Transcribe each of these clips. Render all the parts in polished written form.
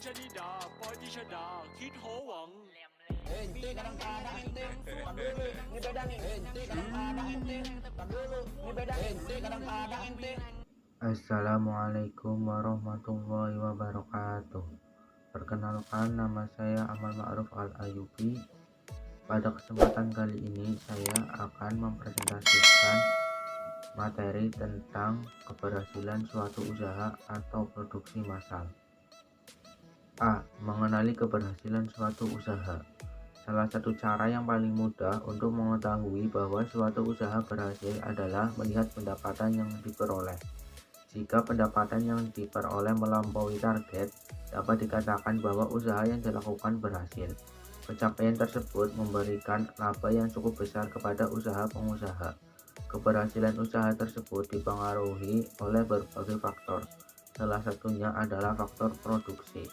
ชนิดาปอยติชดาคิดโหวัง Ente kadang-kadang ente tar dulu ini beda nih ente kadang-kadang ente tar dulu ini beda ente kadang-kadang ente. Assalamualaikum warahmatullahi wabarakatuh. Perkenalkan, nama saya Amal Ma'ruf Al-Ayubi. Pada kesempatan kali ini saya akan mempresentasikan materi tentang keberhasilan suatu usaha atau produksi massal. A. Mengenali keberhasilan suatu usaha. Salah satu cara yang paling mudah untuk mengetahui bahwa suatu usaha berhasil adalah melihat pendapatan yang diperoleh. Jika pendapatan yang diperoleh melampaui target, dapat dikatakan bahwa usaha yang dilakukan berhasil. Pencapaian tersebut memberikan laba yang cukup besar kepada usaha pengusaha. Keberhasilan usaha tersebut dipengaruhi oleh berbagai faktor. Salah satunya adalah faktor produksi.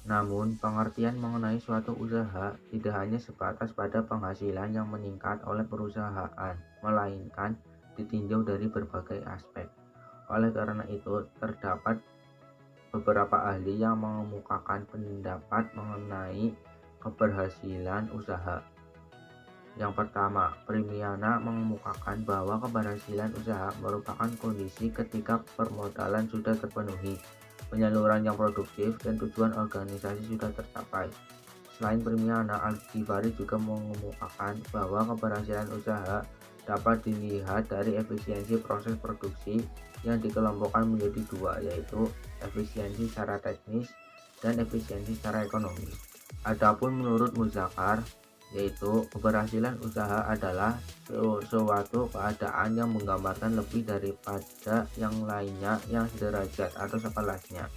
Namun, pengertian mengenai suatu usaha tidak hanya sebatas pada penghasilan yang meningkat oleh perusahaan, melainkan ditinjau dari berbagai aspek. Oleh karena itu, terdapat beberapa ahli yang mengemukakan pendapat mengenai keberhasilan usaha. Yang pertama, Primiana mengemukakan bahwa keberhasilan usaha merupakan kondisi ketika permodalan sudah terpenuhi, penyaluran yang produktif, dan tujuan organisasi sudah tercapai. Selain Primiana, Al-Ghifari juga mengemukakan bahwa keberhasilan usaha dapat dilihat dari efisiensi proses produksi yang dikelompokkan menjadi dua, yaitu efisiensi secara teknis dan efisiensi secara ekonomi. Adapun menurut Muzakar, yaitu keberhasilan usaha adalah suatu keadaan yang menggambarkan lebih daripada yang lainnya yang sederajat atau sekelasnya.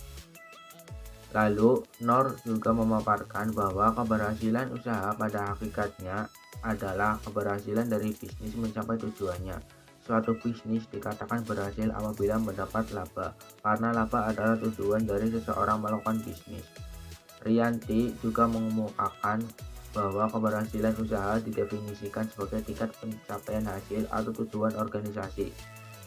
Lalu, Nor juga memaparkan bahwa keberhasilan usaha pada hakikatnya adalah keberhasilan dari bisnis mencapai tujuannya. Suatu bisnis dikatakan berhasil apabila mendapat laba, karena laba adalah tujuan dari seseorang melakukan bisnis. Rianti juga mengemukakan bahwa keberhasilan usaha didefinisikan sebagai tingkat pencapaian hasil atau tujuan organisasi.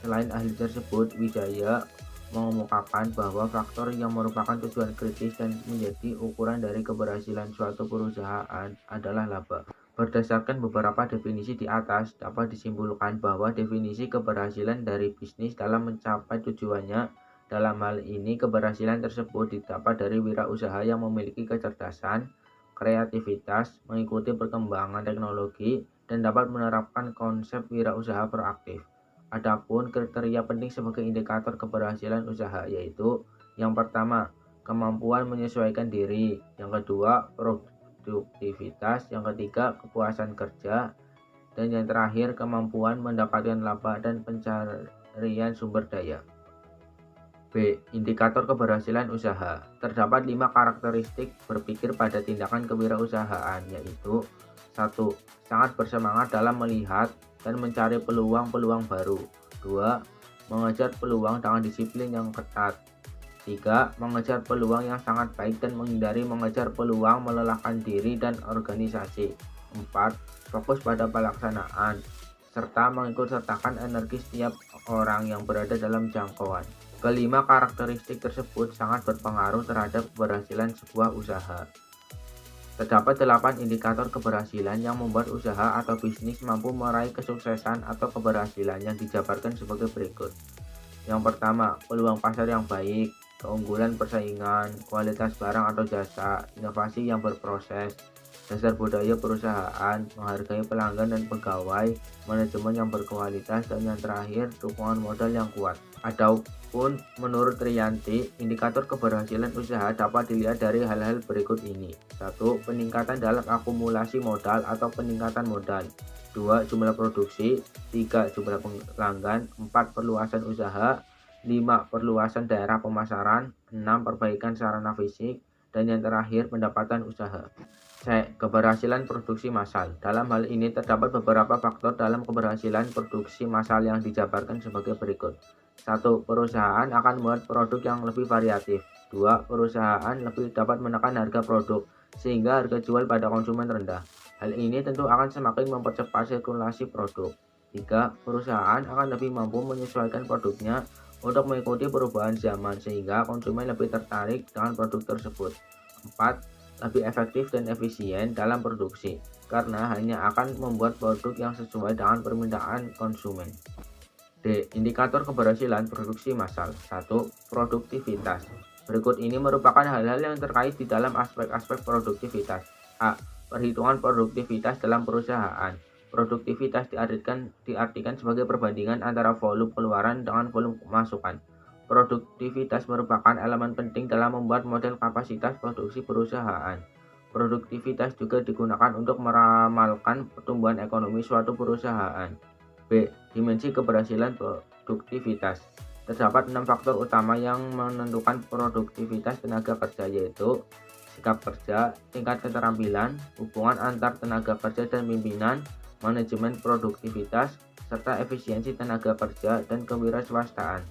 Selain ahli tersebut, Wijaya mengemukakan bahwa faktor yang merupakan tujuan kritis dan menjadi ukuran dari keberhasilan suatu perusahaan adalah laba. Berdasarkan beberapa definisi di atas, dapat disimpulkan bahwa definisi keberhasilan dari bisnis dalam mencapai tujuannya, dalam hal ini keberhasilan tersebut didapat dari wirausaha yang memiliki kecerdasan, kreativitas, mengikuti perkembangan teknologi, dan dapat menerapkan konsep wirausaha proaktif. Adapun kriteria penting sebagai indikator keberhasilan usaha yaitu yang pertama, kemampuan menyesuaikan diri, yang kedua, produktivitas, yang ketiga, kepuasan kerja, dan yang terakhir, kemampuan mendapatkan laba dan pencarian sumber daya. B. Indikator keberhasilan usaha. Terdapat 5 karakteristik berpikir pada tindakan kewirausahaan, yaitu 1. Sangat bersemangat dalam melihat dan mencari peluang-peluang baru. 2. Mengejar peluang dengan disiplin yang ketat. 3. Mengejar peluang yang sangat baik dan menghindari mengejar peluang melelahkan diri dan organisasi. 4. Fokus pada pelaksanaan, serta mengikut sertakan energi setiap orang yang berada dalam jangkauan. Kelima karakteristik tersebut sangat berpengaruh terhadap keberhasilan sebuah usaha. Terdapat 8 indikator keberhasilan yang membuat usaha atau bisnis mampu meraih kesuksesan atau keberhasilan yang dijabarkan sebagai berikut. Yang pertama, peluang pasar yang baik, keunggulan persaingan, kualitas barang atau jasa, inovasi yang berproses, dasar budaya perusahaan, menghargai pelanggan dan pegawai, manajemen yang berkualitas, dan yang terakhir, dukungan modal yang kuat. Adapun menurut Rianti, indikator keberhasilan usaha dapat dilihat dari hal-hal berikut ini. 1. Peningkatan dalam akumulasi modal atau peningkatan modal. 2. Jumlah produksi. 3. Jumlah pelanggan. 4. Perluasan usaha. 5. Perluasan daerah pemasaran. 6. Perbaikan sarana fisik. Dan yang terakhir, pendapatan usaha. C. Keberhasilan produksi massal. Dalam hal ini terdapat beberapa faktor dalam keberhasilan produksi massal yang dijabarkan sebagai berikut. 1. Perusahaan akan membuat produk yang lebih variatif. 2. Perusahaan lebih dapat menekan harga produk sehingga harga jual pada konsumen rendah. Hal ini tentu akan semakin mempercepat sirkulasi produk. 3. Perusahaan akan lebih mampu menyesuaikan produknya untuk mengikuti perubahan zaman sehingga konsumen lebih tertarik dengan produk tersebut. 4. Lebih efektif dan efisien dalam produksi karena hanya akan membuat produk yang sesuai dengan permintaan konsumen. D. Indikator keberhasilan produksi massal. 1. Produktivitas. Berikut ini merupakan hal-hal yang terkait di dalam aspek-aspek produktivitas. A. Perhitungan produktivitas dalam perusahaan. Produktivitas diartikan sebagai perbandingan antara volume keluaran dengan volume masukan. Produktivitas merupakan elemen penting dalam membuat model kapasitas produksi perusahaan. Produktivitas juga digunakan untuk meramalkan pertumbuhan ekonomi suatu perusahaan. B. Dimensi keberhasilan produktivitas. Terdapat 6 faktor utama yang menentukan produktivitas tenaga kerja, yaitu sikap kerja, tingkat keterampilan, hubungan antar tenaga kerja dan pimpinan, manajemen produktivitas, serta efisiensi tenaga kerja dan kewirausahaan.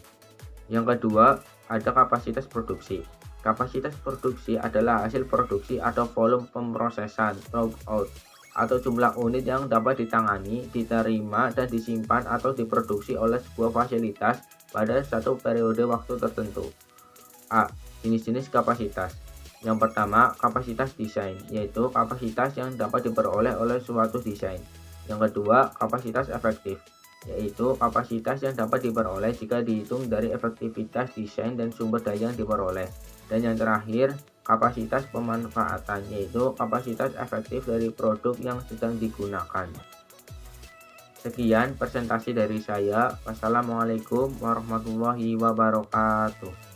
Yang kedua, ada kapasitas produksi. Kapasitas produksi adalah hasil produksi atau volume pemrosesan (throughput) atau jumlah unit yang dapat ditangani, diterima, dan disimpan atau diproduksi oleh sebuah fasilitas pada satu periode waktu tertentu. A. Jenis-jenis kapasitas. Yang pertama, kapasitas desain, yaitu kapasitas yang dapat diperoleh oleh suatu desain. Yang kedua, kapasitas efektif, yaitu kapasitas yang dapat diperoleh jika dihitung dari efektivitas desain dan sumber daya yang diperoleh. Dan yang terakhir, kapasitas pemanfaatan, yaitu kapasitas efektif dari produk yang sedang digunakan. Sekian presentasi dari saya. Wassalamualaikum warahmatullahi wabarakatuh.